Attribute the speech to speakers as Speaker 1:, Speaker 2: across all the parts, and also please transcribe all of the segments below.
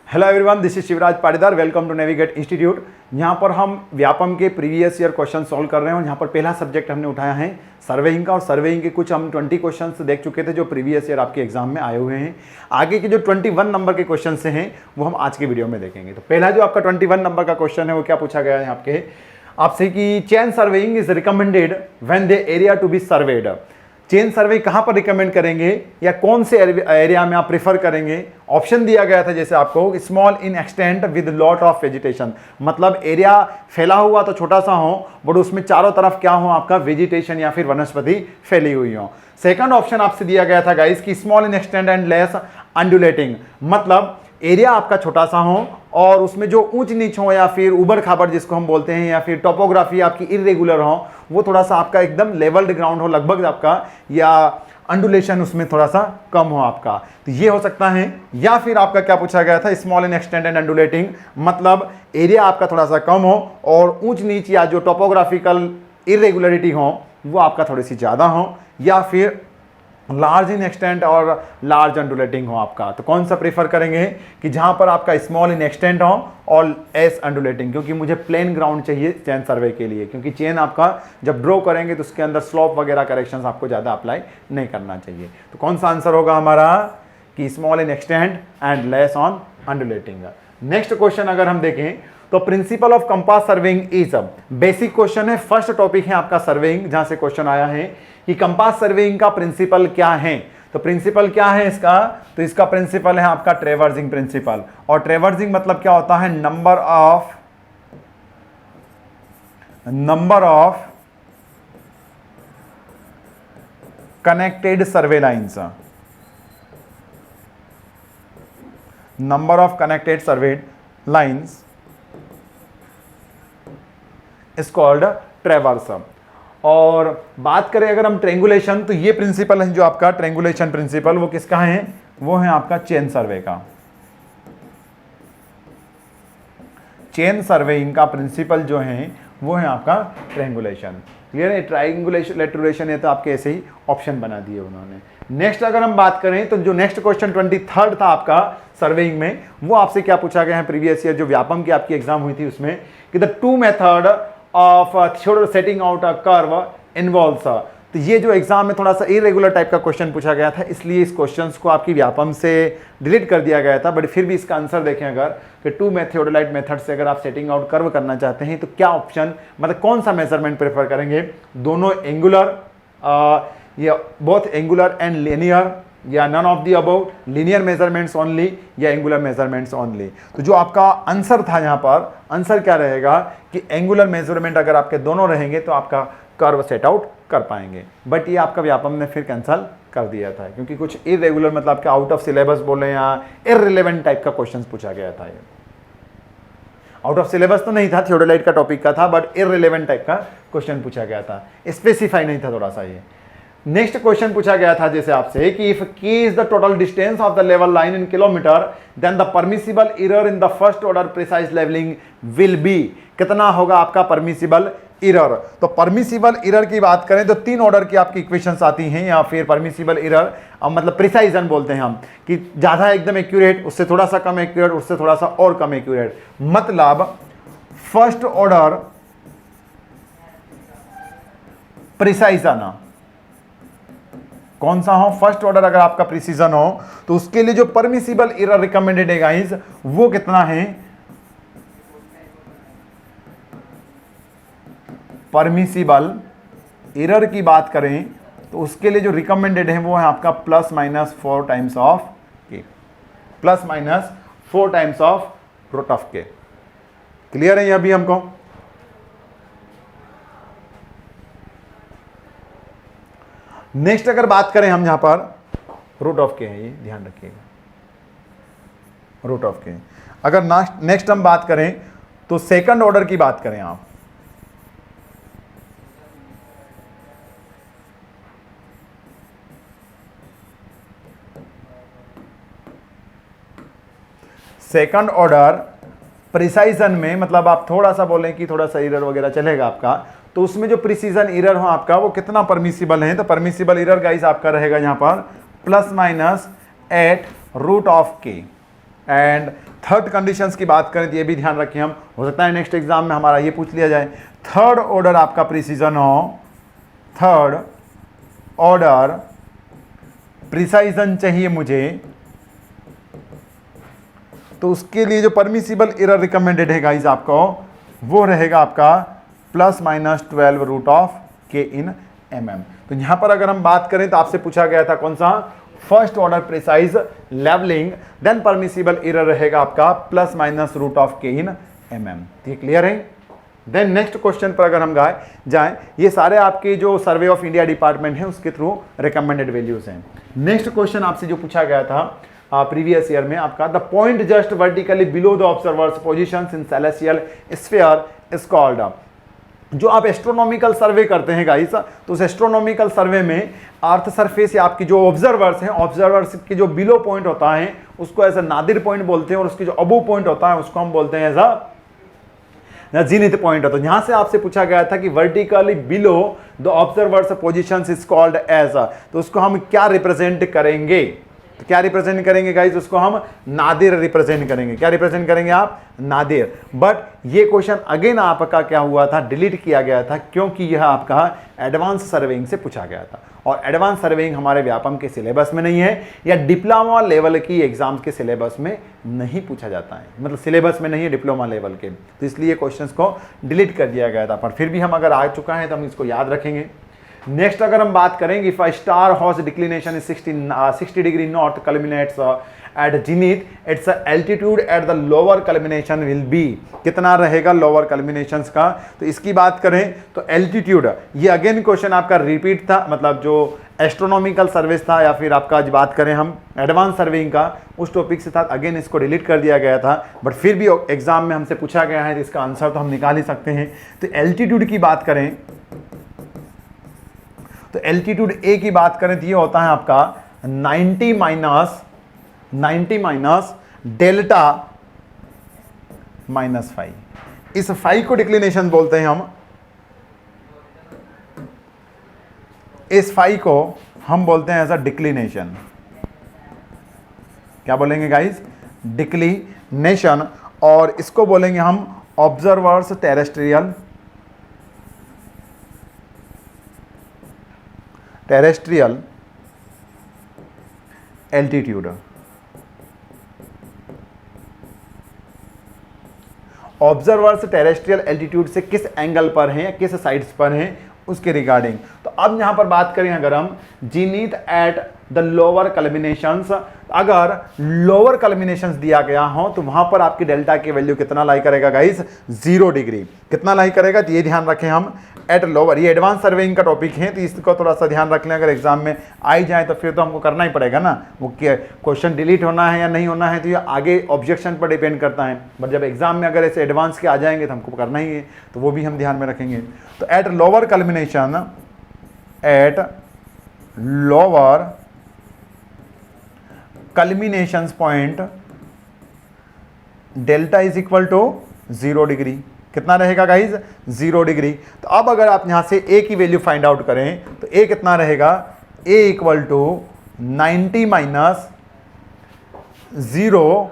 Speaker 1: Hello everyone, this is Shivraj Patidar. Welcome to Navigate Institute. यहाँ पर हम व्यापम के प्रीवियस ईयर क्वेश्चन सॉल्व कर रहे हैं। यहाँ पर पहला सब्जेक्ट हमने उठाया है सर्वेइंग का, और सर्वेइंग के कुछ हम 20 क्वेश्चंस देख चुके थे जो प्रीवियस ईयर आपके एग्जाम में आए हुए हैं। आगे के जो 21 नंबर के क्वेश्चन हैं वो हम आज के वीडियो में देखेंगे। तो पहला जो आपका 21 नंबर का क्वेश्चन है वो क्या पूछा गया है आपसे कि chain surveying is recommended when the area to be surveyed. Chain survey कहां पर रिकमेंड करेंगे या कौन से एरिया में आप प्रेफर करेंगे। ऑप्शन दिया गया था जैसे आपको small in extent with lot of vegetation, मतलब एरिया फैला हुआ तो छोटा सा हो बट उसमें चारों तरफ क्या हो आपका वेजिटेशन या फिर वनस्पति फैली हुई हो। सेकंड ऑप्शन आपसे दिया गया था गाइस कि small in extent and less undulating, मतलब एरिया आपका छोटा सा हो और उसमें जो ऊंच नीच हो या फिर उबड़ खाबड़ जिसको हम बोलते हैं या फिर टोपोग्राफी आपकी इरेगुलर हो, वो थोड़ा सा आपका एकदम लेवल्ड ग्राउंड हो लगभग आपका, या अंडुलेशन उसमें थोड़ा सा कम हो आपका, तो ये हो सकता है। या फिर आपका क्या पूछा गया था small in extent and undulating, मतलब एरिया आपका थोड़ा सा कम हो और ऊंच नीच या जो टोपोग्राफिकल इरेगुलरिटी हो वो आपका थोड़ी सी ज़्यादा हो, या फिर लार्ज इन एक्सटेंट और लार्ज अंडुलेटिंग हो आपका। तो कौन सा प्रेफर करेंगे कि जहां पर आपका स्मॉल इन एक्सटेंट हो और एस अंडुलेटिंग, क्योंकि मुझे प्लेन ग्राउंड चाहिए चेन सर्वे के लिए, क्योंकि चेन आपका जब ड्रॉ करेंगे तो उसके अंदर स्लोप वगैरह करेक्शंस आपको ज़्यादा अप्लाई नहीं करना चाहिए। तो कौन सा आंसर होगा हमारा कि small in extent and less on undulating. Next question अगर हम देखें तो principle of compass surveying is, basic question है, फर्स्ट टॉपिक है आपका सर्वेइंग, जहां से क्वेश्चन आया है कि कंपास सर्वेइंग का प्रिंसिपल क्या है। तो प्रिंसिपल क्या है इसका, तो इसका प्रिंसिपल है आपका ट्रेवर्सिंग प्रिंसिपल। और ट्रेवर्सिंग मतलब क्या होता है, number of connected survey lines, number of connected survey lines is called ट्रेवर्स। और बात करें अगर हम ट्रेंगुलेशन, तो ये प्रिंसिपल है जो आपका ट्रेंगुलेशन प्रिंसिपल, वो किसका है, वो है आपका चेन सर्वे का। चेन सर्वेइंग का प्रिंसिपल जो है वो है आपका ट्रेंगुलेशन। क्लियर है, ट्राइंगुलेशन लेटुलेशन, ये तो आपके ऐसे ही ऑप्शन बना दिए उन्होंने। नेक्स्ट अगर हम बात करें तो जो नेक्स्ट क्वेश्चन 23 था आपका सर्वेइंग में, वो आपसे क्या पूछा गया है प्रीवियस ईयर जो व्यापम की आपकी एग्जाम हुई थी उसमें, कि the two method of setting out a curve involves. तो ये जो एग्जाम में थोड़ा सा इरेगुलर टाइप का क्वेश्चन पूछा गया था, इसलिए इस क्वेश्चंस को आपकी व्यापम से डिलीट कर दिया गया था। बट फिर भी इसका आंसर देखें अगर कि टू मेथोडोलाइट मेथड से अगर आप सेटिंग आउट कर्व करना चाहते हैं तो क्या ऑप्शन, मतलब कौन सा मेजरमेंट प्रेफर करेंगे, दोनों एंगुलर या बोथ एंगुलर एंड लीनियर, या none of the above, linear measurements only या एंगुलर मेजरमेंट्स ओनली। तो जो आपका आंसर था यहाँ पर, आंसर क्या रहेगा कि एंगुलर मेजरमेंट अगर आपके दोनों रहेंगे तो आपका कर्व सेट आउट कर पाएंगे। बट ये आपका व्यापम ने फिर कैंसल कर दिया था, क्योंकि कुछ इरेगुलर मतलब आपके आउट ऑफ सिलेबस बोले या इररिलेवेंट टाइप का क्वेश्चन पूछा गया था। ये आउट ऑफ सिलेबस तो नहीं था, थियोडोलाइट का टॉपिक का था, बट इररिलेवेंट टाइप का क्वेश्चन पूछा गया था, स्पेसिफाई नहीं था थोड़ा सा ये। नेक्स्ट क्वेश्चन पूछा गया था जैसे आपसे कि if k is the total distance of the level line in kilometre then the permissible error in the first order precise levelling will be, कितना होगा आपका परमिसिबल एरर। तो परमिसिबल एरर की बात करें तो 3 ऑर्डर की आपकी इक्वेशंस आती हैं, या फिर परमिसिबल एरर मतलब प्रिसाइजन बोलते हैं हम, कि ज्यादा एकदम एक्यूरेट, उससे थोड़ा सा कम एक्यूरेट, उससे थोड़ा सा और कम एक्यूरेट, मतलब फर्स्ट ऑर्डर प्रिसाइजन कौन सा हो, फर्स्ट ऑर्डर अगर आपका प्रिसीजन हो तो उसके लिए जो परमिसिबल एरर रिकमेंडेड है गाइस वो कितना है, परमिसिबल एरर की बात करें तो उसके लिए जो रिकमेंडेड है वो है आपका ±4 टाइम्स ऑफ के, ±4 टाइम्स ऑफ रूट ऑफ के। क्लियर है ये अभी हमको। नेक्स्ट अगर बात करें हम, यहां पर रूट ऑफ के है, ये ध्यान रखिएगा, रूट ऑफ के। अगर नेक्स्ट हम बात करें तो सेकंड ऑर्डर की बात करें आप, सेकंड ऑर्डर प्रिसाइजन में, मतलब आप थोड़ा सा बोलें कि थोड़ा सा एरर वगैरह चलेगा आपका, तो उसमें जो प्रिसीजन एरर हो आपका वो कितना परमिसिबल है, तो परमिसिबल एरर गाइस आपका रहेगा यहां पर ±8 रूट ऑफ के, एंड थर्ड कंडीशंस की बात करें तो ये भी ध्यान रखें हम, हो सकता है नेक्स्ट एग्जाम में हमारा ये पूछ लिया जाए। थर्ड ऑर्डर आपका प्रिसीजन हो, थर्ड ऑर्डर प्रिसाइजन चाहिए मुझे, तो उसके लिए जो परमिसिबल एरर रिकमेंडेड है गाइस आपको, वो रहेगा आपका ±12√k/mm। तो यहां पर अगर हम बात करें तो आपसे पूछा गया था कौन सा, first order precise levelling, then permissible error रहेगा आपका ±√k/mm। ये क्लियर है। देन नेक्स्ट क्वेश्चन पर अगर हम जाएं, ये सारे आपके जो सर्वे ऑफ इंडिया डिपार्टमेंट है उसके थ्रू रिकमेंडेड वैल्यूज हैं। नेक्स्ट क्वेश्चन आपसे जो पूछा गया था प्रीवियस ईयर में आपका, the point just vertically below the observer's positions in celestial sphere is called. जो आप एस्ट्रोनॉमिकल सर्वे करते हैं गाइस, तो उस एस्ट्रोनॉमिकल सर्वे में अर्थ सरफेस या आपकी जो ऑब्जर्वर्स हैं, ऑब्जर्वर्स के जो बिलो पॉइंट होता है उसको एज अ नादिर पॉइंट बोलते हैं, और उसकी जो अबो पॉइंट होता है उसको हम बोलते हैं एज अ जीनिथ पॉइंट। तो यहां से आपसे पूछा गया था कि vertically below the observer's positions is called as, तो उसको हम क्या रिप्रेजेंट करेंगे, तो क्या रिप्रेजेंट करेंगे गाइस, उसको हम नादिर रिप्रेजेंट करेंगे। क्या रिप्रेजेंट करेंगे आप, नादिर। बट ये क्वेश्चन अगेन आपका क्या हुआ था, डिलीट किया गया था, क्योंकि यह आपका एडवांस सर्वेइंग से पूछा गया था, और एडवांस सर्वेइंग हमारे व्यापम के सिलेबस में नहीं है, या डिप्लोमा लेवल की एग्जाम्स के सिलेबस में नहीं पूछा जाता है, मतलब सिलेबस में नहीं है डिप्लोमा लेवल के, तो इसलिए क्वेश्चंस को डिलीट कर दिया गया था। पर फिर भी हम अगर आ चुका है तो हम इसको याद रखेंगे। नेक्स्ट अगर हम बात करेंगे, if a star whose declination is 60 degree north culminates at zenith, its altitude at the lower culmination will be, कितना रहेगा लोअर कल्मिनेशंस का। तो इसकी बात करें तो एल्टीट्यूड, ये अगेन क्वेश्चन आपका रिपीट था, मतलब जो एस्ट्रोनॉमिकल सर्विस था या फिर आपका आज बात करें हम एडवांस सर्वेइंग का, उस टॉपिक से था, अगेन इसको डिलीट कर दिया गया था। बट फिर भी एग्जाम में हमसे पूछा गया है तो इसका आंसर तो हम निकाल ही सकते हैं। तो एल्टीट्यूड की बात करें तो एल्टीट्यूड ए की बात करें तो ये होता है आपका 90 माइनस डेल्टा -5। इस 5 को डिक्लिनेशन बोलते हैं हम, इस 5 को हम बोलते हैं एज अ डिक्लिनेशन। क्या बोलेंगे गाइस, डिक्लिनेशन। और इसको बोलेंगे हम observers terrestrial altitude. Observers terrestrial altitude से किस एंगल पर हैं या किस साइड्स पर हैं उसके रिगार्डिंग। तो अब यहां पर बात करें अगर हम जेनिथ एट द लोअर कल्मिनेशंस, अगर लोअर कल्मिनेशंस दिया गया हो तो वहां पर आपकी डेल्टा की वैल्यू कितना लाई करेगा गाइस, 0 डिग्री। कितना लाई करेगा, तो ये ध्यान रखें हम, एट लोअर। ये एडवांस सर्वेइंग का टॉपिक है तो इसको थोड़ा सा ध्यान रख लें, अगर एग्जाम में आई जाए तो फिर तो हमको करना ही पड़ेगा ना, वो क्वेश्चन डिलीट होना है या नहीं होना है तो ये आगे ऑब्जेक्शन पर डिपेंड करता है। बट जब एग्जाम में अगर ऐसे एडवांस के आ जाएंगे तो हमको करना ही है, तो वो भी हम ध्यान में रखेंगे। तो at lower culmination, at lower culminations point delta is equal to 0 degree. कितना रहेगा गाइज, 0 डिग्री। तो अब अगर आप यहां से a की वैल्यू फाइंड आउट करें तो a कितना रहेगा, a इक्वल टू 90 माइनस 0,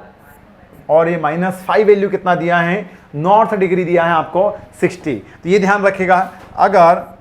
Speaker 1: और ये -5 वैल्यू कितना दिया है, नॉर्थ डिग्री दिया है आपको 60। तो ये ध्यान रखेगा, अगर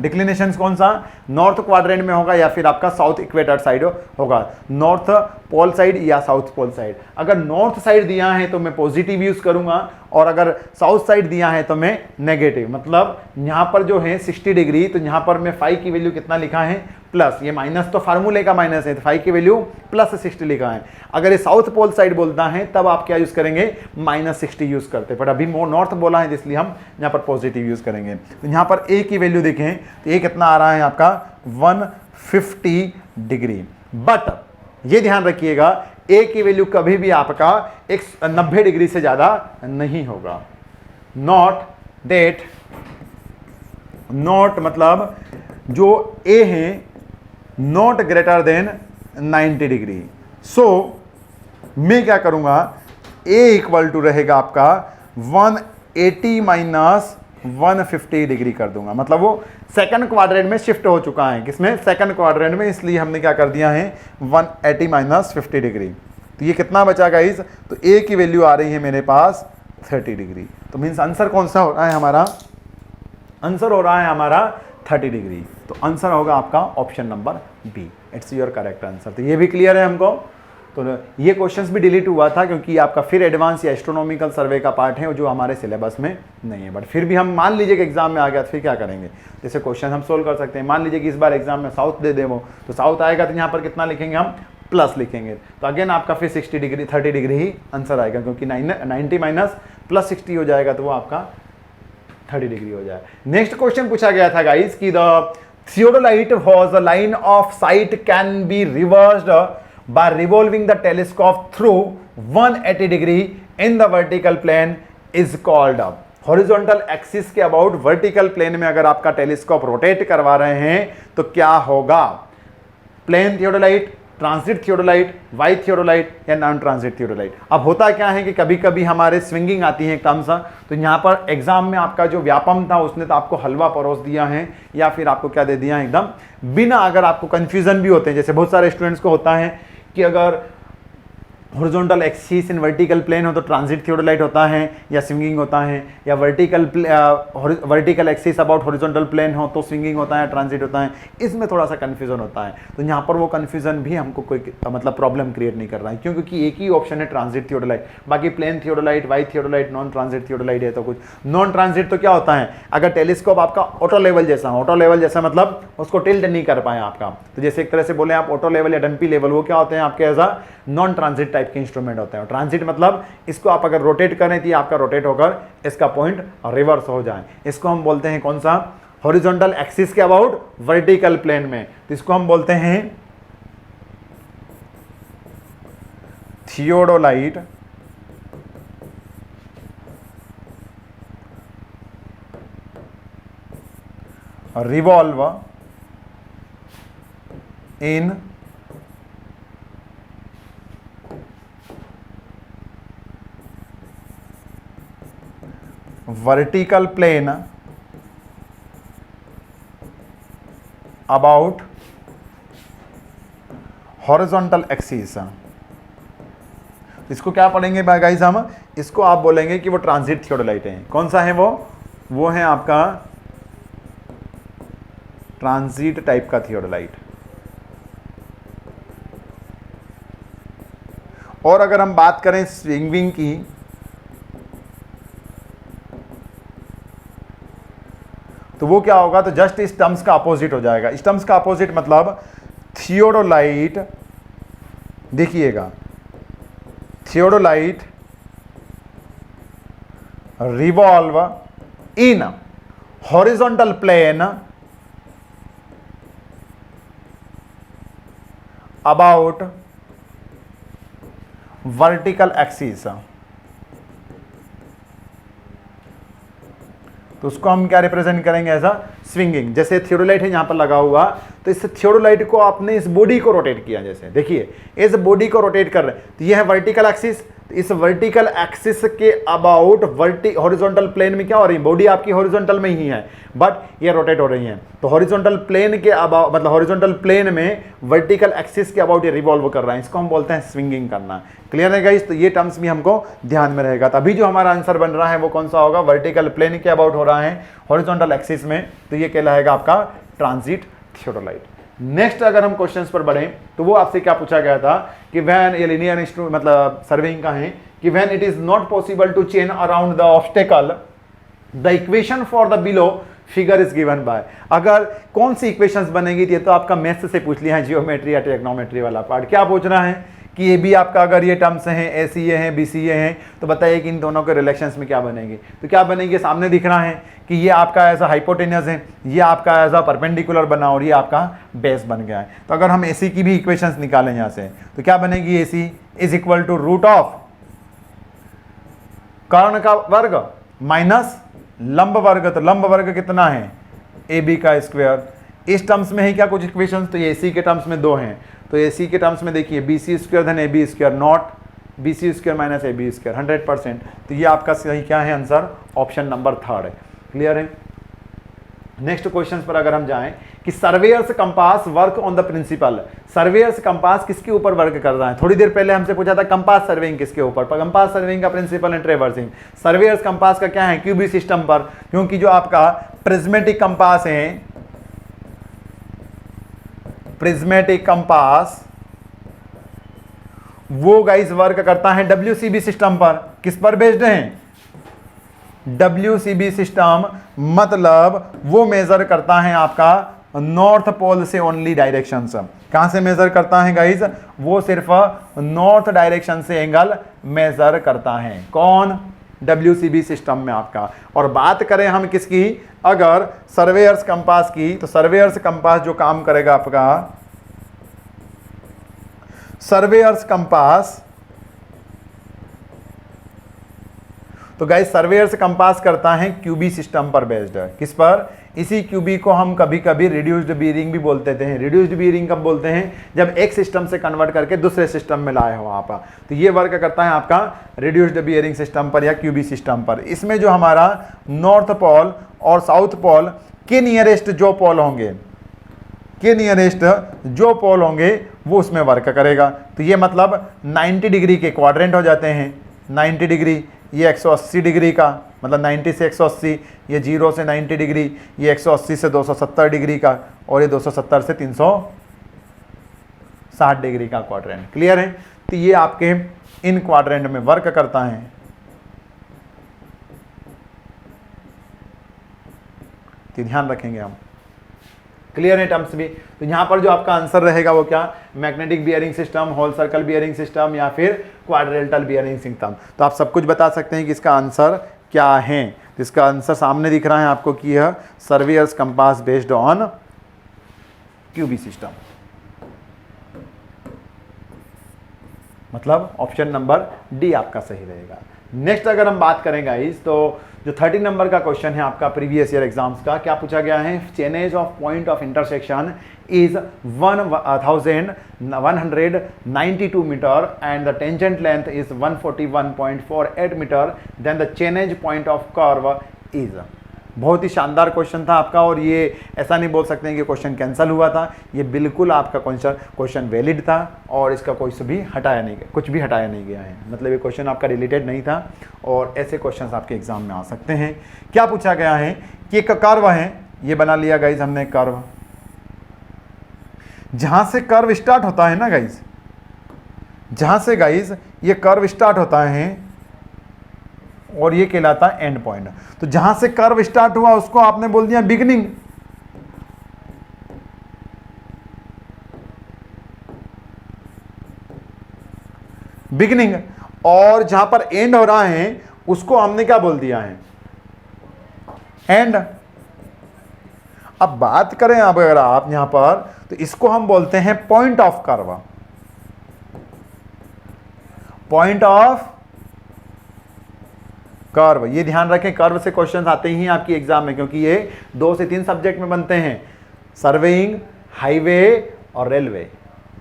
Speaker 1: डिक्लिनेशन कौन सा, नॉर्थ क्वाड्रेंट में होगा या फिर आपका साउथ इक्वेटर साइड होगा, नॉर्थ पोल साइड या साउथ पोल साइड। अगर नॉर्थ साइड दिया है तो मैं पॉजिटिव यूज करूंगा, और अगर साउथ साइड दिया है तो मैं नेगेटिव। मतलब यहां पर जो है 60 डिग्री, तो यहां पर मैं 5 की वैल्यू कितना लिखा है, प्लस, ये माइनस तो फार्मूले का माइनस है, तो 5 की वैल्यू +60 लिखा है। अगर ये साउथ पोल साइड बोलता है तब आप क्या यूज करेंगे, -60 यूज करते, बट अभी नॉर्थ बोला है इसलिए हम यहाँ पर पॉजिटिव यूज करेंगे। तो यहाँ पर ए की वैल्यू देखें तो ये कितना आ रहा है आपका 150 डिग्री। बट ये ध्यान रखिएगा, ए की वैल्यू कभी भी आपका 90 डिग्री से ज्यादा नहीं होगा। नॉट मतलब जो ए है नॉट ग्रेटर देन 90 डिग्री। सो मैं क्या करूंगा, ए इक्वल टू रहेगा आपका 180 माइनस 150 डिग्री कर दूंगा। मतलब वो सेकंड क्वाड्रेंट में शिफ्ट हो चुका है, किसमें, सेकंड क्वाड्रेंट में, इसलिए हमने क्या कर दिया है 180 माइनस 50 डिग्री। तो ये कितना बचा गाइस, तो ए की वैल्यू आ रही है मेरे पास 30 डिग्री। तो मीन्स आंसर कौन सा हो रहा है हमारा, आंसर हो रहा है हमारा 30 डिग्री। तो आंसर होगा आपका option number B, it's your correct answer. तो ये भी क्लियर है हमको। तो ये क्वेश्चंस भी डिलीट हुआ था क्योंकि आपका फिर एडवांस या एस्ट्रोनॉमिकल सर्वे का पार्ट है जो हमारे सिलेबस में नहीं है। बट फिर भी हम मान लीजिए कि एग्जाम में आ गया तो फिर क्या करेंगे, जैसे क्वेश्चन हम सोल्व कर सकते हैं। मान लीजिए कि इस बार एग्जाम में साउथ दे दे वो, तो साउथ आएगा तो यहाँ पर कितना लिखेंगे हम, प्लस लिखेंगे। तो अगेन आपका फिर 60 डिग्री 30 डिग्री ही आंसर आएगा, क्योंकि 90 माइनस प्लस 60 हो जाएगा तो वो आपका 30 डिग्री हो जाए। नेक्स्ट क्वेश्चन पूछा गया था गाइस कि the theodolite was a line of site can be reversed by revolving the telescope through 180 degree in the vertical plane is called up। Horizontal axis के अबाउट वर्टिकल प्लेन में अगर आपका telescope rotate करवा रहे हैं तो क्या होगा, plane theodolite, transit theodolite, Y theodolite या नॉन ट्रांजिट थियोडोलाइट। अब होता क्या है कि कभी कभी हमारे स्विंगिंग आती है टर्म्स, तो यहाँ पर एग्जाम में आपका जो व्यापम था उसने तो आपको हलवा परोस दिया है या फिर आपको क्या दे दिया है एकदम बिना, अगर आपको कंफ्यूजन भी होते हैं, जैसे बहुत सारे स्टूडेंट्स को होता है कि अगर horizontal axis in vertical plane हो तो ट्रांजिट थियोडोलाइट होता है या स्विंगिंग होता है, या vertical axis about horizontal plane हो तो स्विंगिंग होता है ट्रांजिट होता है। इसमें थोड़ा सा कन्फ्यूजन होता है, तो यहाँ पर वो कन्फ्यूजन भी हमको कोई मतलब प्रॉब्लम क्रिएट नहीं कर रहा है, क्योंकि एक ही ऑप्शन है ट्रांजिट थियोडोलाइट। बाकी plane theodolite, Y theodolite, non transit theodolite है। तो कुछ नॉन ट्रांजिट तो क्या होता है, अगर टेलीस्कोप आपका ऑटो लेवल जैसा हो, ऑटो लेवल जैसा मतलब उसको टिल्ट नहीं कर पाए आपका, तो जैसे एक तरह से बोले आप ऑटो लेवल या डंपी लेवल, वो क्या होते हैं आपके as a non transit type के इंस्ट्रूमेंट होते हैं। ट्रांजिट मतलब इसको आप अगर रोटेट करें तो आपका रोटेट होकर इसका पॉइंट रिवर्स हो जाए, इसको हम बोलते हैं कौन सा, हॉरिजॉन्टल एक्सिस के अबाउट वर्टिकल प्लेन में, तो इसको हम बोलते हैं theodolite revolve in vertical plane about horizontal axis। इसको क्या पढ़ेंगे गाइस हम, इसको आप बोलेंगे कि वो ट्रांजिट थियोडोलाइट है। कौन सा है वो है आपका ट्रांजिट टाइप का थियोडोलाइट। और अगर हम बात करें स्विंगिंग की, तो वो क्या होगा, तो जस्ट इस टर्म्स का अपोजिट हो जाएगा। इस टर्म्स का अपोजिट मतलब थियोडोलाइट, देखिएगा theodolite revolve in horizontal plane about vertical axis. तो उसको हम क्या रिप्रेजेंट करेंगे, ऐसा स्विंगिंग। जैसे थियोडोलाइट है यहाँ पर लगा हुआ, तो इस थियोडोलाइट को आपने इस बॉडी को रोटेट किया, जैसे देखिए इस बॉडी को रोटेट कर रहे हैं, तो ये है वर्टिकल एक्सिस। इस वर्टिकल एक्सिस के अबाउट हॉरिजॉन्टल प्लेन में क्या हो रही है, बॉडी आपकी हॉरिजॉन्टल में ही है बट ये रोटेट हो रही है। तो हॉरिजॉन्टल प्लेन के अबाउट मतलब हॉरिजॉन्टल प्लेन में वर्टिकल एक्सिस के अबाउट ये रिवॉल्व कर रहा है, इसको हम बोलते हैं स्विंगिंग करना। क्लियर है गाइस, तो ये टर्म्स भी हमको ध्यान में रहेगा। तभी जो हमारा आंसर बन रहा है वो कौन सा होगा, वर्टिकल प्लेन के अबाउट हो रहा है हॉरिजॉन्टल एक्सिस में, तो ये कहलाएगा आपका ट्रांजिट थियोडोलाइट। नेक्स्ट अगर हम क्वेश्चंस पर बढ़ें तो वो आपसे क्या पूछा गया था कि व्हेन ये लीनियर इंस्ट्रूमेंट मतलब सर्वेइंग का है कि when it is not possible to chain around the obstacle the equation for the below figure is given bye. अगर कौन सी इक्वेशंस बनेगी, ये तो आपका मैथ्स से पूछ लिया है, जियोमेट्री या ट्रिग्नोमेट्री वाला पार्ट। क्या पूछ रहा है कि ये भी आपका अगर ये टर्म्स हैं, ए सी ए हैं, बी सी ए हैं, तो बताइए कि इन दोनों के रिलेशंस में क्या बनेगी। तो क्या बनेगी, सामने दिख रहा है कि ये आपका ऐसा हाइपोटेनस है, ये आपका ऐसा परपेंडिकुलर बना और ये आपका बेस बन गया है। तो अगर हम ए सी की भी इक्वेशंस निकालें यहाँ से, तो क्या बनेगी, A C is equal to root of कर्ण का वर्ग माइनस लंब वर्ग। तो लंब वर्ग कितना है, ए बी का स्क्वायर। इस टर्म्स में है क्या कुछ इक्वेशंस, तो ए सी के टर्म्स में दो हैं। तो ए सी के टर्म्स में देखिए बी सी स्क्वायर धन A B square not B C square minus A B square 100%। तो ये आपका सही क्या है आंसर, ऑप्शन नंबर 3 है। क्लियर है। नेक्स्ट क्वेश्चन पर अगर हम जाएं कि surveyor's compass work on the principle, surveyor's compass किसके ऊपर वर्क कर रहा है? थोड़ी देर पहले हमसे पूछा था कंपास सर्वेइंग किसके ऊपर, पर कंपास सर्वेइंग का प्रिंसिपल है ट्रेवर्सिंग। सर्वेयर्स कंपास का क्या है? क्यूबी सिस्टम पर, क्योंकि जो आपका प्रिज्मेटिक कंपास है, प्रिज्मेटिक कंपास वो गाइस वर्क करता है WCB सिस्टम पर। किस पर बेस्ड है? WCB सिस्टम, मतलब वो मेजर करता है आपका नॉर्थ पोल से ओनली डायरेक्शन। कहां से मेजर करता है गाइस? वो सिर्फ नॉर्थ डायरेक्शन से एंगल मेजर करता है। कौन? WCB सिस्टम में आपका। और बात करें हम किसकी, अगर सर्वेयर्स कंपास की, तो सर्वेयर्स कंपास जो काम करेगा आपका, सर्वेयर्स कंपास, तो गाइस सर्वेयर्स कंपास करता है क्यूबी सिस्टम पर बेस्ड है। किस पर? इसी क्यूबी को हम कभी कभी रिड्यूस्ड बीयरिंग भी बोलते थे। रिड्यूस्ड बीयरिंग कब बोलते हैं? जब एक सिस्टम से कन्वर्ट करके दूसरे सिस्टम में लाए हो आप। तो ये वर्क करता है आपका रिड्यूस्ड बीयरिंग सिस्टम पर या क्यूबी सिस्टम पर। इसमें जो हमारा नॉर्थ पोल और साउथ पोल के नियरेस्ट जो पोल होंगे, के नियरेस्ट जो पोल होंगे वो उसमें वर्क करेगा। तो ये मतलब 90 डिग्री के क्वाड्रेंट हो जाते हैं। 90 डिग्री, ये 180 डिग्री का, मतलब 90 से 180, ये 0 से 90 डिग्री, ये 180 से 270 डिग्री का, और ये 270 से 360 डिग्री का क्वाड्रेंट। क्लियर है? तो ये आपके इन क्वाड्रेंट में वर्क करता है। तो ध्यान रखेंगे हम। क्लियर है टर्म्स भी? तो यहां पर जो आपका आंसर रहेगा वो क्या? Magnetic bearing system, whole circle bearing system, या फिर क्वाड्रेंटल बियरिंग सिस्टम। तो आप सब कुछ बता सकते हैं कि इसका आंसर क्या है। तो इसका आंसर सामने दिख रहा है आपको कि यह surveyor's compass based on QB system, मतलब ऑप्शन नंबर डी आपका सही रहेगा। नेक्स्ट अगर हम बात करें गाइस, तो जो 30 नंबर का क्वेश्चन है आपका प्रीवियस ईयर एग्जाम्स का, क्या पूछा गया है? Chainage of point of intersection is 1192 metre and the tangent length is 141.48 metre, then the chainage point of curve is. बहुत ही शानदार क्वेश्चन था आपका, और ये ऐसा नहीं बोल सकते हैं कि क्वेश्चन कैंसिल हुआ था। ये बिल्कुल आपका क्वेश्चन वैलिड था, और इसका कोई से भी हटाया नहीं गया, कुछ भी हटाया नहीं गया है। मतलब ये क्वेश्चन आपका रिलेटेड नहीं था, और ऐसे क्वेश्चंस आपके एग्जाम में आ सकते हैं। क्या पूछा गया है कि एक कर्व है, ये बना लिया गाइज हमने कर्व। जहां से कर्व स्टार्ट होता है ना गाइज, जहां से गाइज ये कर्व स्टार्ट होता है और ये कहलाता है एंड पॉइंट। तो जहां से कर्व स्टार्ट हुआ उसको आपने बोल दिया बिगिनिंग। बिगिनिंग, और जहां पर एंड हो रहा है उसको हमने क्या बोल दिया है? एंड। अब बात करें अब अगर आप यहां पर, तो इसको हम बोलते हैं point of curve. Point of curve, ये ध्यान रखें, कर्व से क्वेश्चंस आते ही हैं आपकी एग्जाम में, क्योंकि ये 2 से 3 सब्जेक्ट में बनते हैं, सर्वेइंग, हाईवे और रेलवे।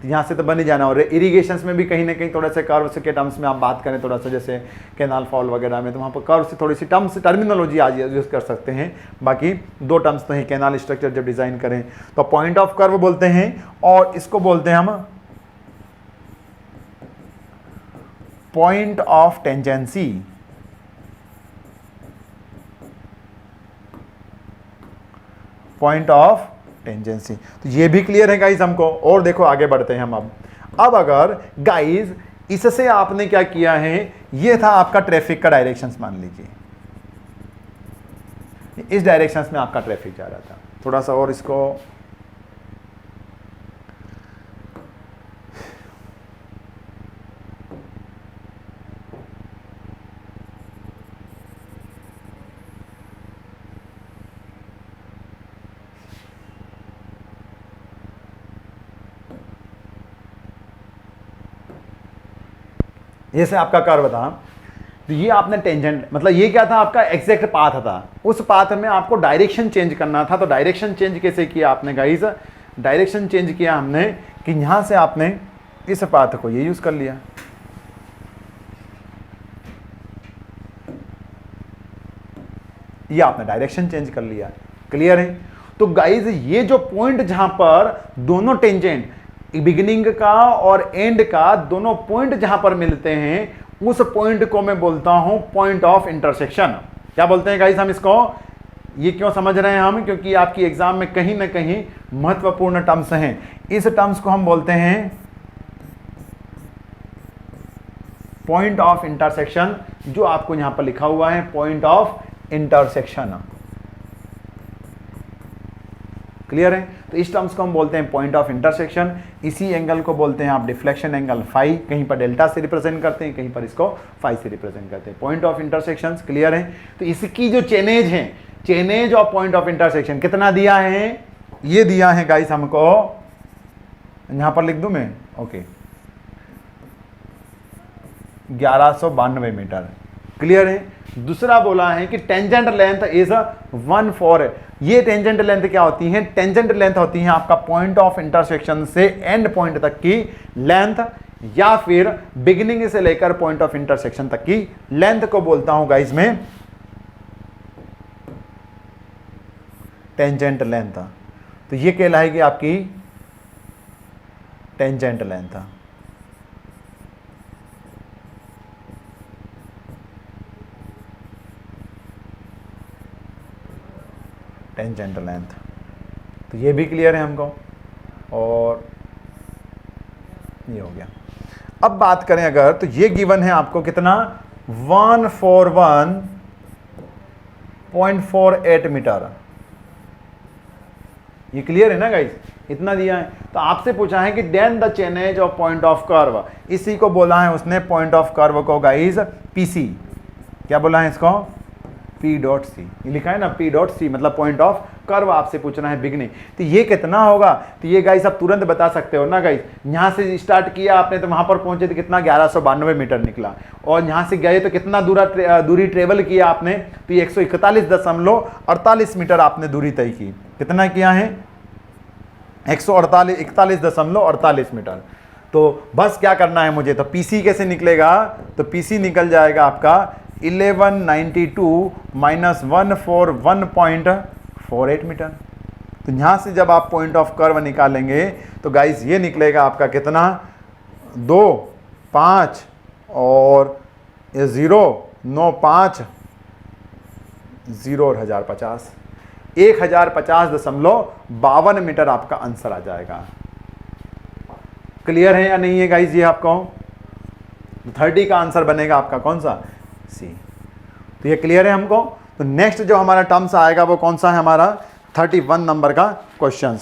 Speaker 1: तो यहाँ से तो बन ही जाना। और इरिगेशंस में भी कहीं ना कहीं थोड़ा सा कर्व से के टर्म्स में आप बात करें, थोड़ा सा जैसे कैनाल फॉल वगैरह में, तो वहाँ पर कर्व से थोड़ी सी टर्मिनोलॉजी आज यूज़ कर सकते हैं। बाकी 2 टर्म्स तो हैं, कैनाल स्ट्रक्चर जब डिज़ाइन करें तो पॉइंट ऑफ कर्व बोलते हैं, और इसको बोलते हैं हम point of tangency. Point of tangency. तो ये भी क्लियर है गाइज हमको। और देखो आगे बढ़ते हैं हम। अब अगर गाइज इससे आपने क्या किया है, ये था आपका ट्रैफिक का डायरेक्शंस, मान लीजिए इस डायरेक्शंस में आपका ट्रैफिक जा रहा था। थोड़ा सा और इसको जैसे आपका कर्व था, तो ये आपने टेंजेंट, मतलब ये क्या था आपका एग्जैक्ट पाथ था। उस पाथ में आपको डायरेक्शन चेंज करना था। तो डायरेक्शन चेंज कैसे किया आपने गाइस? डायरेक्शन चेंज किया हमने कि यहां से आपने इस पाथ को ये यूज कर लिया, ये आपने डायरेक्शन चेंज कर लिया। क्लियर है? तो गाइज ये जो पॉइंट जहां पर दोनों टेंजेंट बिगिनिंग का और एंड का दोनों पॉइंट जहां पर मिलते हैं उस पॉइंट को मैं बोलता हूं पॉइंट ऑफ इंटरसेक्शन। क्या बोलते हैं गाइज हम इसको? ये क्यों समझ रहे हैं हम? क्योंकि आपकी एग्जाम में कहीं ना कहीं महत्वपूर्ण टर्म्स हैं। इस टर्म्स को हम बोलते हैं पॉइंट ऑफ इंटरसेक्शन, जो आपको यहां पर लिखा हुआ है पॉइंट ऑफ इंटरसेक्शन। क्लियर है? तो इस टर्म्स को हम बोलते हैं पॉइंट ऑफ इंटरसेक्शन। इसी एंगल को बोलते हैं आप डिफ्लेक्शन एंगल फाई, कहीं पर डेल्टा से रिप्रेजेंट करते हैं, कहीं पर इसको फाई से रिप्रेजेंट करते हैं। पॉइंट ऑफ इंटरसेक्शन क्लियर है? तो इसकी जो चेनेज है, chainage of point of intersection कितना दिया है? ये दिया है गाइस हमको, यहां पर लिख दूं मैं, ओके, 1192 मीटर। क्लियर है? दूसरा बोला है कि टेंजेंट लेंथ इज 1/4। ये टेंजेंट लेंथ क्या होती है? टेंजेंट लेंथ होती है आपका पॉइंट ऑफ इंटरसेक्शन से एंड पॉइंट तक की लेंथ, या फिर बिगिनिंग से लेकर पॉइंट ऑफ इंटरसेक्शन तक की लेंथ को बोलता हूं गाइस में टेंजेंट लेंथ। तो ये कहलाएगी आपकी टेंजेंट लेंथ। टेंजेंट लेंथ, तो ये भी क्लियर है हमको, और ये हो गया। अब बात करें अगर, तो ये गिवन है आपको कितना? 141.48 मीटर। ये क्लियर है ना गाइस? इतना दिया है। तो आपसे पूछा है कि then the chainage of point of curve, इसी को बोला है उसने पॉइंट ऑफ कर्व को गाइस पीसी। क्या बोला है इसको? P dot C. ये लिखा है ना P डॉट सी, मतलब पॉइंट ऑफ कर्व आपसे पूछना है बिगनिंग। तो ये कितना होगा? तो ये गाइस आप तुरंत बता सकते हो ना गाइस। यहाँ से स्टार्ट किया आपने तो वहां पर पहुंचे तो कितना? 1192 मीटर निकला, और यहाँ से गए तो कितना दूरी ट्रेवल किया आपने? तो 141.48 मीटर आपने दूरी तय की। कितना किया है? 141.48 मीटर। तो बस क्या करना है मुझे? तो पीसी कैसे निकलेगा? तो पीसी निकल जाएगा आपका 1192 माइनस 141.48 मीटर। तो यहां से जब आप पॉइंट ऑफ कर्व निकालेंगे तो गाइस ये निकलेगा आपका कितना? 2, 5 और 0, 9, 5, 0 और 1050, 1050.52 मीटर आपका आंसर आ जाएगा। क्लियर है या नहीं है गाइस? ये आपको 30 का आंसर बनेगा आपका कौन सा? सी। तो ये क्लियर है हमको? तो नेक्स्ट जो हमारा टर्म्स आएगा वो कौन सा है हमारा? 31 नंबर का क्वेश्चन।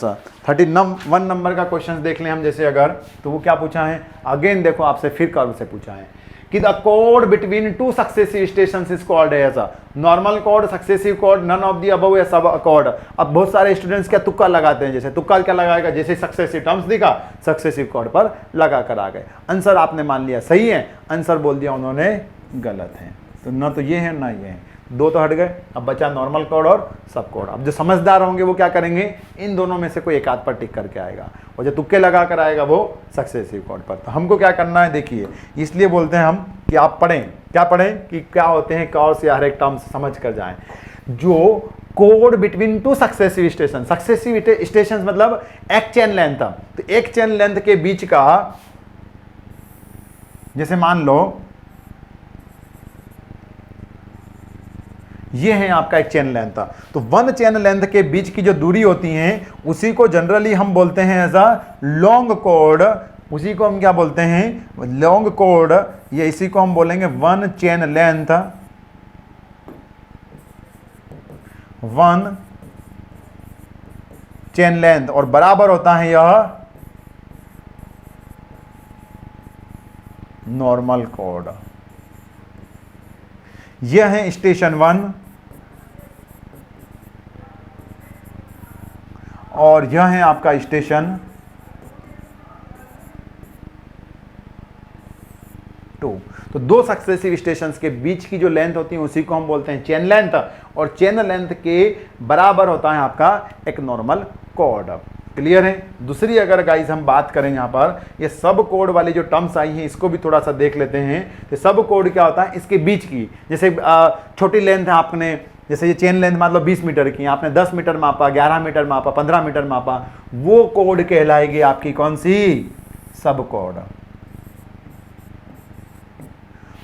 Speaker 1: 31 नंबर का क्वेश्चन देख लें हम, जैसे अगर, तो वो क्या पूछा है? अगेन देखो आपसे फिर कर्व से पूछा है कि the code between two successive stations is called as normal code, successive code, none of the above या सब कोड। अब बहुत सारे स्टूडेंट्स क्या तुक्का लगाते हैं, जैसे तुक्का क्या लगाएगा? जैसे सक्सेसिव टर्म्स दिखा सक्सेसिव कोड पर लगा कर आ गए। आंसर आपने मान लिया सही है, आंसर बोल दिया उन्होंने गलत है। तो ना तो ये है ना ये है, दो तो हट गए। अब बचा नॉर्मल कोड और सब कोड। अब जो समझदार होंगे वो क्या करेंगे? इन दोनों में से कोई एक आध पर टिक करके आएगा, और जो तुक्के लगा कर आएगा वो सक्सेसिव कोड पर। तो हमको क्या करना है देखिए, इसलिए बोलते हैं हम कि आप पढ़ें। क्या पढ़ें? कि क्या होते हैं कॉर्स या हर एक टर्म समझ कर जाएं। जो code between two successive station, successive station मतलब एक चेन लेंथ। तो एक चेन लेंथ के बीच का, जैसे मान लो ये है आपका एक चेन लेंथ। तो वन चेन लेंथ के बीच की जो दूरी होती है उसी को जनरली हम बोलते हैं एज अ लॉन्ग कोड। उसी को हम क्या बोलते हैं? Long code. ये इसी को हम बोलेंगे one chain length. One chain length, और बराबर होता है यह नॉर्मल कोड। यह है स्टेशन 1 और यह है आपका स्टेशन 2। तो दो सक्सेसिव स्टेशंस के बीच की जो लेंथ होती है उसी को हम बोलते हैं चेन लेंथ, और चेन लेंथ के बराबर होता है आपका एक नॉर्मल कोड। क्लियर है? दूसरी अगर गाइस हम बात करें यहाँ पर, ये सब कोड वाली जो टर्म्स आई हैं इसको भी थोड़ा सा देख लेते हैं। तो सब कोड क्या होता है? इसके बीच की, जैसे छोटी लेंथ है आपने जैसे ये चेन लेंथ मान लो 20 मीटर की, आपने 10 मीटर मापा, 11 मीटर मापा, 15 मीटर मापा, वो कोड कहलाएगी आपकी कौन सी? सब कोड।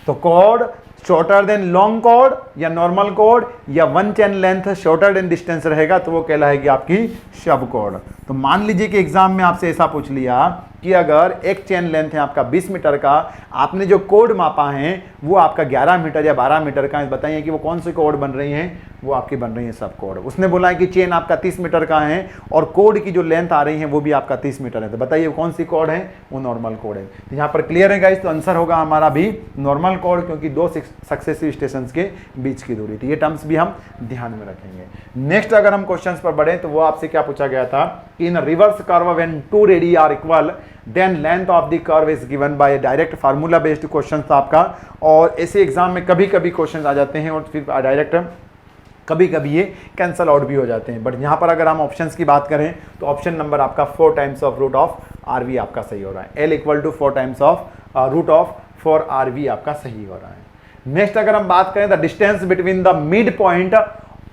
Speaker 1: तो code shorter than long code या नॉर्मल कोड या one chain length shorter than distance रहेगा तो वो कहलाएगी आपकी सब कोड। तो मान लीजिए कि एग्जाम में आपसे ऐसा पूछ लिया कि अगर एक चेन लेंथ है आपका 20 मीटर का, आपने जो कोड मापा है वो आपका 11 मीटर या 12 मीटर का है, बताइए कि वो कौन सी कोड बन रही हैं? वो आपकी बन रही है सब कोड। उसने बोला है कि चेन आपका 30 मीटर का है और कोड की जो लेंथ आ रही है वो भी आपका 30 मीटर है, तो बताइए कौन सी कोड है? वो नॉर्मल कोड है। तो यहाँ पर क्लियर है गाइस, तो आंसर होगा हमारा भी नॉर्मल कोड, क्योंकि दो सक्सेसिव स्टेशन के बीच की दूरी थी। ये टर्म्स भी हम ध्यान में रखेंगे। नेक्स्ट अगर हम क्वेश्चन पर बढ़े तो वो आपसे क्या पूछा गया था कि in reverse curve when two radii are equal then length of the curve is given by direct formula based question था आपका। और ऐसे एग्जाम में कभी कभी क्वेश्चन आ जाते हैं और फिर डायरेक्ट कभी कभी ये कैंसल आउट भी हो जाते हैं। बट यहाँ पर अगर हम ऑप्शंस की बात करें तो ऑप्शन नंबर आपका 4 times of root of RV आपका सही हो रहा है। L equal to 4 times of root of 4 RV आपका सही हो रहा है। नेक्स्ट अगर हम बात करें the distance between the mid point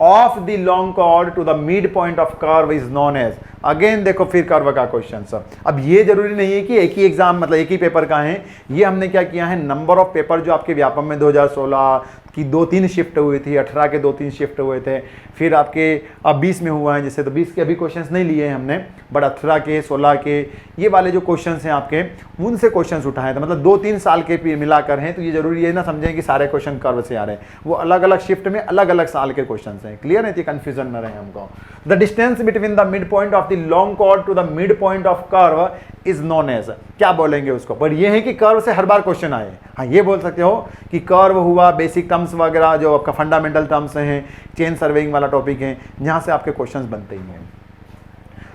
Speaker 1: of the long chord to the mid point of curve is known as. Again देखो फिर कर्व का क्वेश्चन सर। अब ये जरूरी नहीं है कि एक ही एग्जाम मतलब एक ही पेपर का है, ये हमने क्या किया है, नंबर ऑफ पेपर जो आपके व्यापम में 2016 की 2-3 शिफ्ट हुई थी, 18 के 2-3 शिफ्ट हुए थे, फिर आपके अब 20 में हुआ है जैसे, तो 20 के अभी क्वेश्चंस नहीं लिए हैं हमने, बट 18 के 16 के ये वाले जो क्वेश्चंस हैं आपके उनसे क्वेश्चंस उठाए थे, मतलब 2-3 साल के मिलाकर हैं। तो ये जरूरी है ना समझें कि सारे क्वेश्चन कर्व से आ रहे हैं, वो अलग अलग शिफ्ट में अलग अलग साल के क्वेश्चन हैं। क्लियर है? कंफ्यूजन न रहे हमको। The distance between the mid point of the long chord to the mid point of curve is known as. क्या बोलेंगे उसको? पर ये है कि कर्व से हर बार क्वेश्चन आए। हाँ ये बोल सकते हो कि कर्व हुआ, बेसिक टर्म्स वगैरह जो आपका फंडामेंटल टर्म्स हैं, चेन सर्वेइंग वाला टॉपिक है, जहां से आपके क्वेश्चंस बनते ही हैं।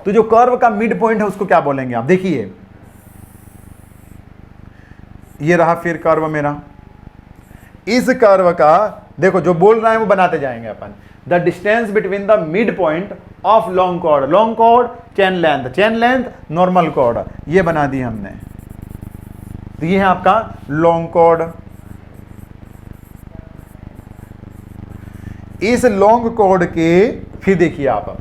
Speaker 1: तो जो कर्व का मिड पॉइंट है उसको क्या बोलेंगे आप? देखिए ये रहा फिर कर्व मेरा, इस कर्व का देखो जो बोल रहा है वो बनाते जाएंगे अपन। The distance between the mid point of long chord chain length normal chord, ये बना दी हमने। तो ये है आपका लॉन्ग कॉर्ड। इस लॉन्ग कॉर्ड के फिर देखिए आप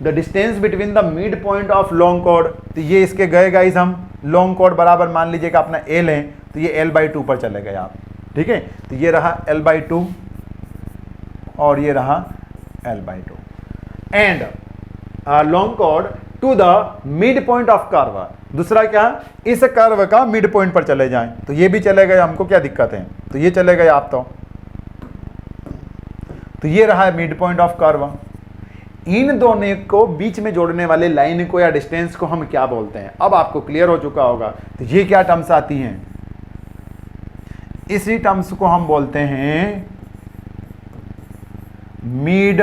Speaker 1: the distance between the mid point of long chord, तो ये इसके गए गाइस हम लॉन्ग कॉर्ड बराबर मान लीजिएगा अपना L है, तो ये L/2 पर चले गए आप। ठीक है, तो ये रहा L/2 और ये रहा L/2 and long chord to the mid point of curve. दूसरा क्या, इस कर्व का मिड पॉइंट पर चले जाएं, तो ये भी चले गए, हमको क्या दिक्कत है, तो ये चले गए आप तो ये रहा है मिड पॉइंट ऑफ कर्व। इन दोनों को बीच में जोड़ने वाले लाइन को या डिस्टेंस को हम क्या बोलते हैं? अब आपको क्लियर हो चुका होगा। तो ये क्या टर्म्स आती हैं? इसी टर्म्स को हम बोलते हैं मिड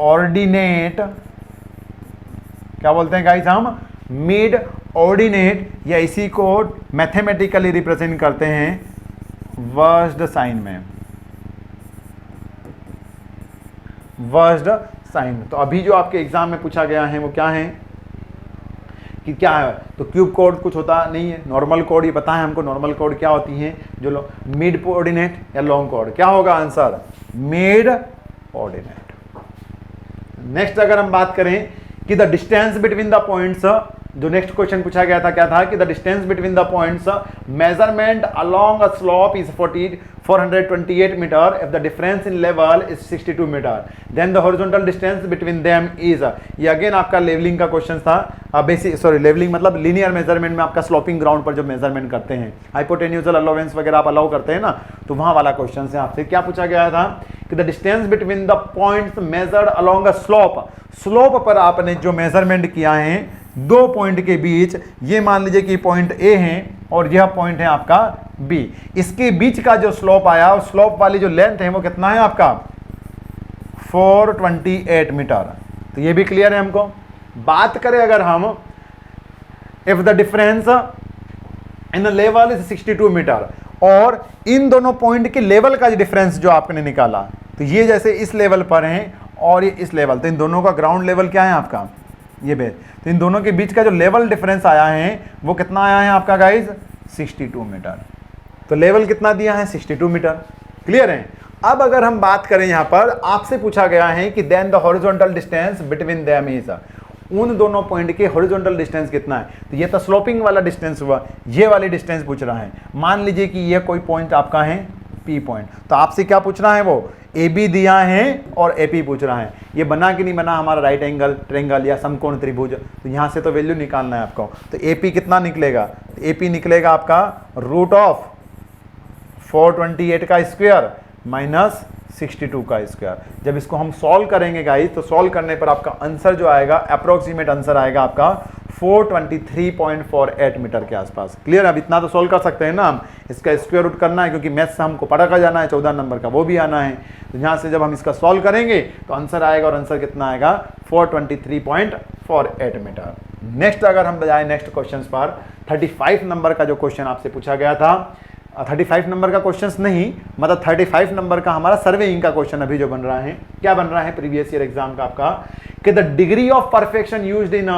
Speaker 1: ऑर्डिनेट। क्या बोलते हैं गाइस हम? मिड ऑर्डिनेट, या इसी को मैथमेटिकली रिप्रेजेंट करते हैं वर्स्ड साइन में, वर्स्ड साइन। तो अभी जो आपके एग्जाम में पूछा गया है वो क्या है कि क्या है, तो क्यूब कोड कुछ होता नहीं है, नॉर्मल कोड ये पता है हमको। नॉर्मल कोड क्या होती है? जो मिड ऑर्डिनेट या लॉन्ग कोड। क्या होगा आंसर? Mid ordinate. नेक्स्ट अगर हम बात करें कि the distance between the points, जो नेक्स्ट क्वेश्चन पूछा गया था क्या था कि the distance between the points measurement along a slope is 428 metre if the difference in level is 62 metre, then the horizontal distance between them is. ये again आपका levelling का क्वेश्चन था। लेवलिंग मतलब लीनियर मेजरमेंट में आपका sloping ground पर जो measurement करते हैं, हाइपोटेन्यूजल अलाउंस वगैरह आप अलाउ करते हैं ना, तो वहां वाला क्वेश्चन है आपसे। क्या पूछा गया था कि the distance between the points measured along a slope, slope पर आपने जो मेजरमेंट किया है दो पॉइंट के बीच, ये मान लीजिए कि पॉइंट ए है और यह पॉइंट है आपका बी, इसके बीच का जो स्लोप आया, उस स्लोप वाली जो लेंथ है वो कितना है आपका 428 मीटर। तो ये भी क्लियर है हमको। बात करें अगर हम if the difference in the level is 62 metre, और इन दोनों पॉइंट के लेवल का डिफरेंस जो आपने निकाला, तो ये जैसे इस लेवल पर है और ये इस लेवल, तो इन दोनों का ग्राउंड लेवल क्या है आपका ये बेस, तो इन दोनों के बीच का जो लेवल डिफरेंस आया है वो कितना आया है आपका गाइज 62 मीटर। तो लेवल कितना दिया है 62 मीटर। क्लियर है? अब अगर हम बात करें यहां पर आपसे पूछा गया है कि then the horizontal distance between them is, उन दोनों पॉइंट के हॉरिजॉन्टल डिस्टेंस कितना है, तो ये तो स्लोपिंग वाला डिस्टेंस हुआ, ये वाली डिस्टेंस पूछ रहा है। मान लीजिए कि ये कोई पॉइंट आपका है P पॉइंट, तो आपसे क्या पूछ रहा है, वो AB दिया है और AP पूछ रहा है। ये बना कि नहीं बना हमारा राइट एंगल ट्रायंगल या समकोण त्रिभुज, तो यहाँ से तो वैल्यू निकालना है आपको। तो AP कितना निकलेगा, तो AP निकलेगा आपका रूट ऑफ 428 का स्क्वायर माइनस 62 का स्क्वायर। जब इसको हम सॉल्व करेंगे गाइस, तो सॉल्व करने पर आपका आंसर जो आएगा, अप्रोक्सीमेट आंसर आएगा आपका 423.48 मीटर के आसपास। क्लियर, अब इतना तो सॉल्व कर सकते हैं ना हम, इसका स्क्वायर रूट करना है क्योंकि मैथ्स से हमको पढ़ा कर जाना है, 14 नंबर का वो भी आना है। तो यहाँ से जब हम इसका सॉल्व करेंगे तो आंसर आएगा, और आंसर कितना आएगा 423.48 मीटर। नेक्स्ट अगर हम जाए नेक्स्ट क्वेश्चन पर, 35 नंबर का जो क्वेश्चन आपसे पूछा गया था, 35 नंबर का क्वेश्चन नहीं, मतलब 35 नंबर का हमारा सर्वेइंग का क्वेश्चन अभी जो बन रहा है, क्या बन रहा है प्रीवियस ईयर एग्जाम का आपका, कि the degree of perfection used in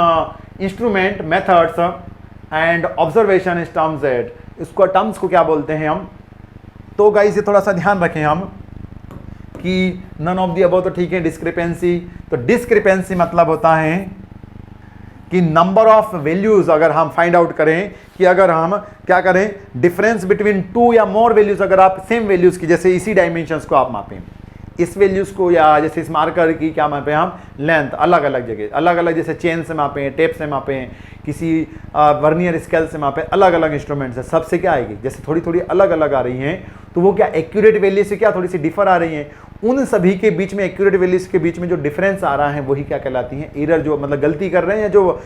Speaker 1: instrument methods and observation is terms at, इसको टर्म्स को क्या बोलते हैं हम। तो गाइस ये थोड़ा सा ध्यान रखें हम कि नन ऑफ दी अबव तो ठीक है, डिस्क्रिपेंसी, तो डिस्क्रिपेंसी मतलब होता है कि नंबर ऑफ वैल्यूज अगर हम फाइंड आउट करें, कि अगर हम क्या करें, डिफरेंस बिटवीन 2 या मोर वैल्यूज, अगर आप सेम वैल्यूज की, जैसे इसी डायमेंशंस को आप मापें, इस वैल्यूज को, या जैसे इस मार्कर की क्या मापें हम, लेंथ अलग अलग जगह अलग अलग, जैसे चेन से मापें, टेप से मापें, किसी वर्नियर स्केल से मापें, अलग अलग इंस्ट्रूमेंट से, सबसे क्या आएगी, जैसे थोड़ी थोड़ी अलग अलग आ रही हैं, तो वो क्या एक्यूरेट वैल्यू से क्या थोड़ी सी डिफर आ रही हैं, उन सभी के बीच में, एक्यूरेट वैल्यूज के बीच में जो डिफरेंस आ रहा है वही क्या कहलाती है, एरर, जो मतलब गलती कर रहे हैं, जो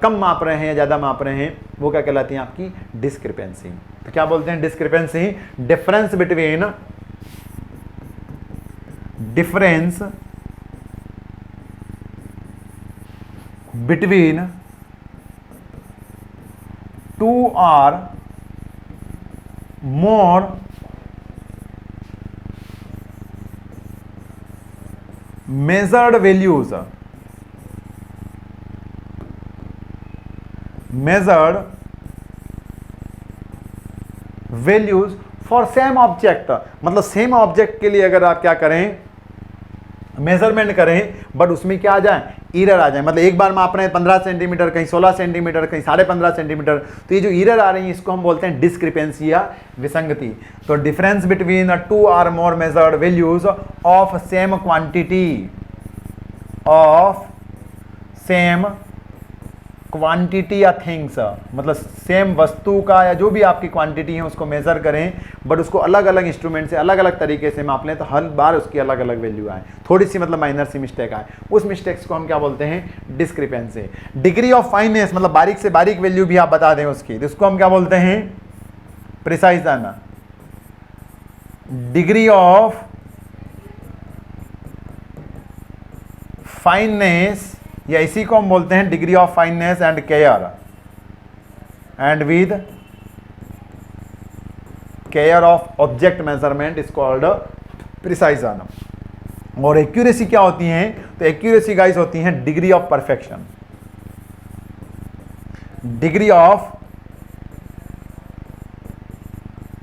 Speaker 1: कम माप रहे हैं या ज़्यादा माप रहे हैं, वो क्या कहलाती है आपकी डिस्क्रिपेंसी। तो क्या बोलते हैं discrepancy, difference between two or more measured values for same object, मतलब सेम ऑब्जेक्ट के लिए अगर आप क्या करें, मेजरमेंट करें, बट उसमें क्या आ जाए, एरर आ जाए, मतलब एक बार माप रहे हैं 15 सेंटीमीटर, कहीं 16 सेंटीमीटर, कहीं 15.5 सेंटीमीटर, तो ये जो एरर आ रही है इसको हम बोलते हैं डिस्क्रिपेंसी या विसंगति। तो difference between 2 or more measured values of same quantity या थिंग्स, मतलब सेम वस्तु का या जो भी आपकी क्वांटिटी है उसको मेजर करें, बट उसको अलग अलग इंस्ट्रूमेंट से अलग अलग तरीके से माप लें, तो हर बार उसकी अलग अलग वैल्यू आए, थोड़ी सी मतलब माइनर सी मिस्टेक आए, उस मिस्टेक्स को हम क्या बोलते हैं, डिस्क्रिपेंसी। डिग्री ऑफ फाइननेस, मतलब बारीक से बारीक वैल्यू भी आप बता दें उसकी, तो उसको हम क्या बोलते हैं, प्रिसाइजन। डिग्री ऑफ फाइननेस, या इसी को हम बोलते हैं degree of fineness and care, and with care of object measurement is called precision. और एक्यूरेसी क्या होती है, तो एक्यूरेसी गाइस होती है degree of perfection, degree of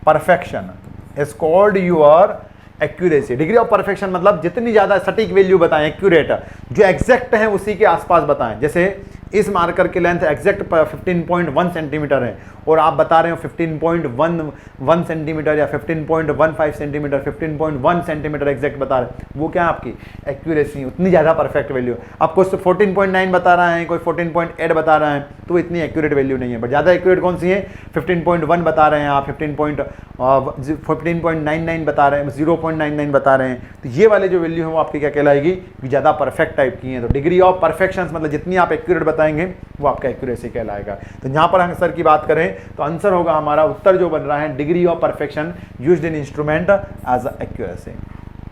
Speaker 1: perfection is called your accuracy. Degree of perfection मतलब जितनी ज्यादा सटीक वैल्यू बताएं, एक्यूरेट, जो एग्जैक्ट है उसी के आसपास बताएं। जैसे इस मार्कर की लेंथ एग्जैक्ट 15.1 सेंटीमीटर है और आप बता रहे हो 15.11 सेंटीमीटर या 15.15 सेंटीमीटर, 15.1 सेंटीमीटर एग्जैक्ट बता रहे हैं, वो क्या है आपकी एक्यूरेसी, उतनी ज़्यादा परफेक्ट वैल्यू। आपको 14.9 बता रहा है, कोई 14.8 बता रहा है, तो इतनी एक्यूरेट वैल्यू नहीं है। बट ज़्यादा एक्यूरेट कौन सी है, 15.1 बता रहे हैं आप, 15.99 बता रहे हैं, 0.99 बता रहे हैं, तो ये वाले जो वैल्यू है वो आपकी क्या कहलाएगी, ज़्यादा परफेक्ट टाइप की है। तो डिग्री ऑफ परफेक्शन मतलब जितनी आप एक्यूरेट बताएंगे वो आपका एक्यूरेसी कहलाएगा। तो यहाँ पर आंसर की बात करें तो आंसर होगा हमारा, उत्तर जो बन रहा है, degree of perfection used in instrument as a accuracy,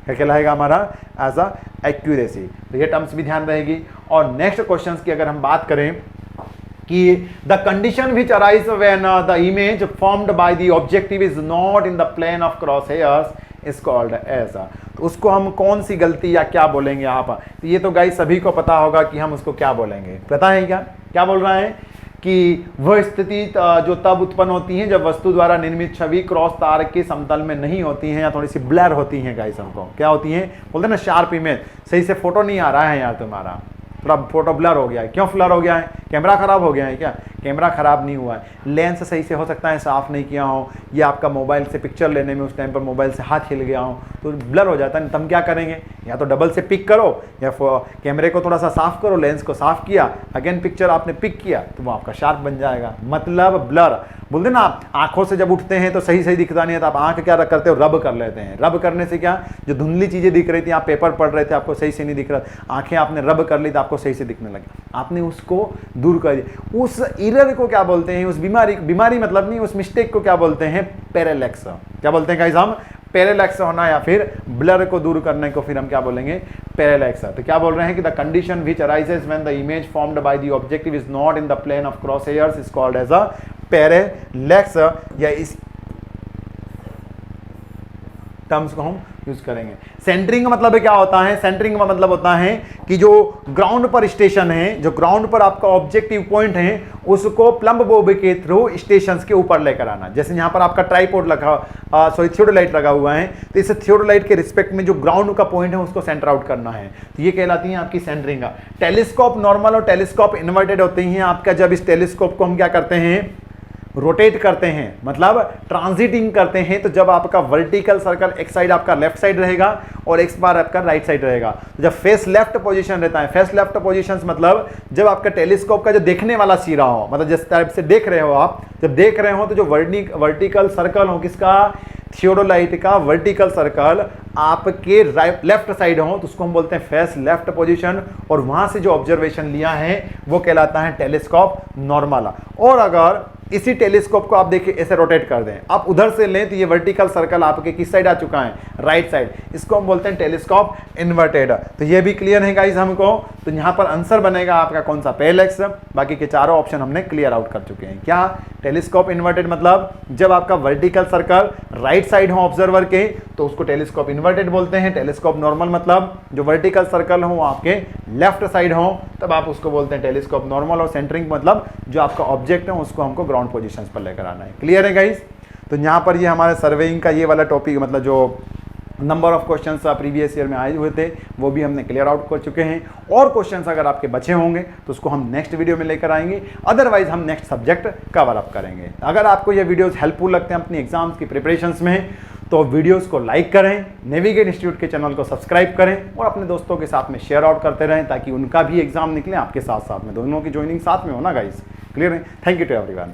Speaker 1: क्या कहलाएगा हमारा, एज अ एक्यूरेसी। तो ये टर्म्स भी ध्यान रहेगी। और नेक्स्ट क्वेश्चन की अगर हम बात करें कि the condition which arise when the image formed by the objective is not in the plane of cross hairs is called as, तो उसको हम कौन सी गलती या क्या बोलेंगे यहाँ पर। तो ये तो गाइस सभी को पता होगा कि हम उसको क्या बोलेंगे, पता है क्या, क्या बोल रहा है कि वह स्थिति जो तब उत्पन्न होती है जब वस्तु द्वारा निर्मित छवि क्रॉस तार के समतल में नहीं होती है या थोड़ी सी ब्लर होती है गाइस। हमको क्या होती है बोलते हैं ना शार्प इमेज, सही से फोटो नहीं आ रहा है यार तुम्हारा, थोड़ा फोटो ब्लर हो गया है। क्यों ब्लर हो गया है? कैमरा खराब हो गया है क्या? कैमरा खराब नहीं हुआ है, लेंस सही से हो सकता है साफ नहीं किया हो, या आपका मोबाइल से पिक्चर लेने में उस टाइम पर मोबाइल से हाथ हिल गया हो तो ब्लर हो जाता है। तब क्या करेंगे, या तो डबल से पिक करो या कैमरे को थोड़ा सा साफ करो, लेंस को साफ किया, अगेन पिक्चर आपने पिक किया तो वो आपका शार्प बन जाएगा। मतलब ब्लर बोलते ना, आप आंखों से जब उठते हैं तो सही सही दिखता नहीं है तो आप आंख क्या करते हो, रब कर लेते हैं। रब करने से क्या, जो धुंधली चीजें दिख रही थी, आप पेपर पढ़ रहे थे आपको सही से नहीं दिख रहा, आंखें आपने रब कर ली तो आपको सही से दिखने लगे, आपने उसको दूर कर दिया। उस एरर को क्या बोलते हैं, उस बीमारी मतलब नहीं, उस मिस्टेक को क्या बोलते हैं, पैरालैक्स। क्या बोलते हैं गाइस हम, पैरालैक्स होना, या फिर ब्लर को दूर करने को फिर हम क्या बोलेंगे, पैरालैक्स। तो क्या बोल रहे हैं कि the condition which arises when the image formed by the objective is not in the plane of cross hairs is called as a parallax. या इस टर्म्स को हम यूज करेंगे। सेंटरिंग का मतलब क्या होता है, सेंटरिंग का मतलब होता है कि जो ग्राउंड पर स्टेशन है, जो ग्राउंड पर आपका ऑब्जेक्टिव पॉइंट है, उसको प्लम्ब बोब के थ्रू स्टेशन के ऊपर लेकर आना। जैसे यहाँ पर आपका ट्राइपॉड लगा, थियोडोलाइट लगा हुआ है, तो इस थियोडोलाइट के रिस्पेक्ट में जो ग्राउंड का पॉइंट है उसको सेंटर आउट करना है, तो ये कहलाती है आपकी सेंटरिंग। टेलीस्कोप नॉर्मल और टेलीस्कोप इन्वर्टेड होते हैं आपका। जब इस टेलीस्कोप को हम क्या करते हैं, रोटेट करते हैं, मतलब ट्रांजिटिंग करते हैं, तो जब आपका वर्टिकल सर्कल एक साइड आपका लेफ्ट साइड रहेगा और एक बार आपका राइट साइड रहेगा, तो जब फेस लेफ्ट पोजीशन रहता है, फेस लेफ्ट पोजीशन मतलब जब आपका टेलीस्कोप का जो देखने वाला सिरा हो, मतलब जिस टाइप से देख रहे हो आप, जब देख रहे हो तो जो वर्टिकल सर्कल हो किसका, थियोडोलाइट का वर्टिकल सर्कल आपके राइट लेफ्ट साइड हो तो उसको हम बोलते हैं फेस लेफ्ट पोजीशन, और वहां से जो ऑब्जर्वेशन लिया है वो कहलाता है टेलीस्कोप नॉर्मल। और अगर इसी टेलीस्कोप को आप देखिए ऐसे रोटेट कर दें, आप उधर से लें तो ये वर्टिकल सर्कल आपके किस साइड आ चुका है, राइट साइड, इसको हम बोलते हैं टेलीस्कोप इन्वर्टेड। तो ये भी क्लियर है गाइस हमको। तो यहाँ पर आंसर बनेगा आपका कौन सा, पैरेलैक्स। बाकी के चारों ऑप्शन हमने क्लियर आउट कर चुके हैं। क्या, टेलीस्कोप इन्वर्टेड मतलब जब आपका वर्टिकल सर्कल राइट साइड हो ऑब्जर्वर के तो उसको टेलीस्कोप इन्वर्टेड बोलते हैं। टेलीस्कोप नॉर्मल मतलब जो वर्टिकल सर्कल हो आपके लेफ्ट साइड हो तब आप उसको बोलते हैं टेलीस्कोप नॉर्मल। और सेंटरिंग मतलब जो आपका ऑब्जेक्ट है उसको हमको ग्राउंड पोजीशंस पर लेकर आना है। क्लियर है गाइस। तो यहाँ पर ये हमारे सर्वेइंग का ये वाला टॉपिक, मतलब जो number of questions previous year में आए हुए थे वो भी हमने क्लियर आउट कर चुके हैं। और क्वेश्चंस अगर आपके बचे होंगे तो उसको हम नेक्स्ट वीडियो में लेकर आएंगे, अदरवाइज हम नेक्स्ट सब्जेक्ट कवर अप करेंगे। अगर आपको ये वीडियोस हेल्पफुल लगते हैं अपनी एग्जाम्स की प्रिपरेशंस में तो वीडियोस को लाइक करें, नेविगेट इंस्टीट्यूट के चैनल को सब्सक्राइब करें और अपने दोस्तों के साथ में शेयर आउट करते रहें ताकि उनका भी एग्जाम निकले आपके साथ साथ में, दोनों की ज्वाइनिंग साथ में हो ना गाइस। क्लियर है। Thank you to everyone.